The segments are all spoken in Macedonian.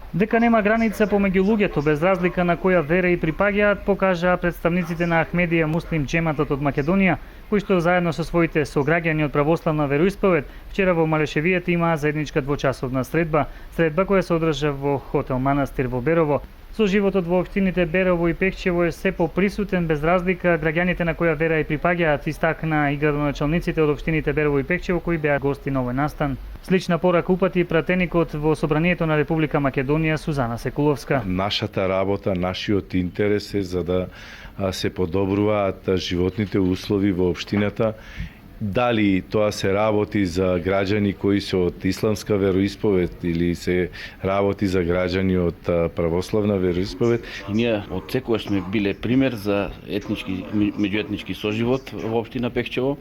Дека нема граница помеѓу луѓето без разлика на која вера и припаѓаат, покажаа представниците на Ахмедија Муслим Џематот од Македонија, кои што заедно со своите сограѓани од православна вероисповед вчера во Малешевијата имаа заедничка двочасовна средба која се одржа во хотел Манастир во Берово. Со животот во општините Берово и Пехчево е се поприсутен без разлика граѓаните на која вера и припаѓаат, истакна и градоначалниците од општините Берово и Пехчево кои беа гости на овој настан. Слична порака упати пратеникот во Собранието на Република Македонија Сузана Секуловска. Нашата работа, нашиот интерес е за да се подобруваат животните услови во општината. Дали тоа се работи за граѓани кои се од исламска вероисповед или се работи за граѓани од православна вероисповед. Ние од секогаш сме биле пример за меѓуетнички соживот во општина Пехчево,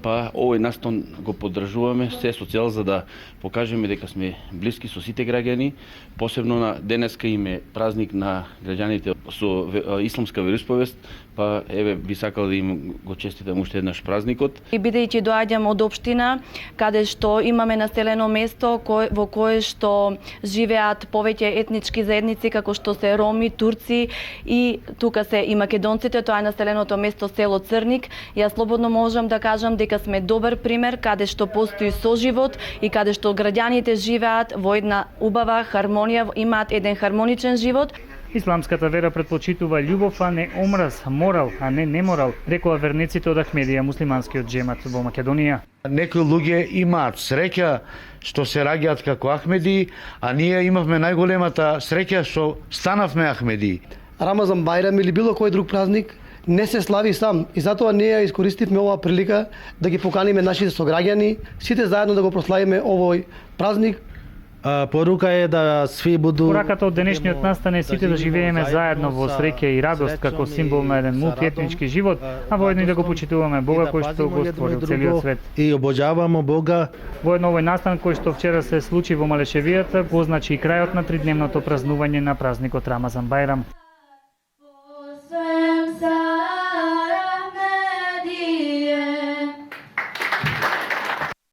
па овој настан го поддржуваме се со цел за да покажеме дека сме блиски со сите граѓани, посебно на денеска им е празник на граѓаните со исламска вероисповест, па еве би сакал да им го честитам уште еднаш празникот. И бидејќи доаѓам од општина каде што имаме населено место во кое што живеат повеќе етнички заедници како што се роми, турци и тука се и македонците, тоа е населеното место село Црник. Јас слободно можам да кажам дека сме добар пример каде што постои соживот и каде што граѓаните живеат во една убава хармонија, имаат еден хармоничен живот. Исламската вера предпочитува љубов, а не омраз, морал, а не неморал, рекоа верниците од Ахмедија муслиманскиот џемат во Македонија. Некои луѓе имаат среќа што се раѓаат како Ахмеди, а ние имавме најголемата среќа што станавме Ахмеди. Рамазан Бајрам или било кој друг празник не се слави сам и затоа ние искористивме оваа прилика да ги поканиме нашите сограѓани, сите заедно да го прославиме овој празник. Порука е да сви буду... Пораката од денешниот настан е сите да живееме заедно во среќа и радост како символ на еден мултиетнички живот, а воедно и да го почитуваме Бога кој што го створил целиот свет. И обожаваме Бога. Воедно овој настан кој што вчера се случи во Малешевијата го значи и крајот на тридневното празнување на празникот Рамазан Бајрам.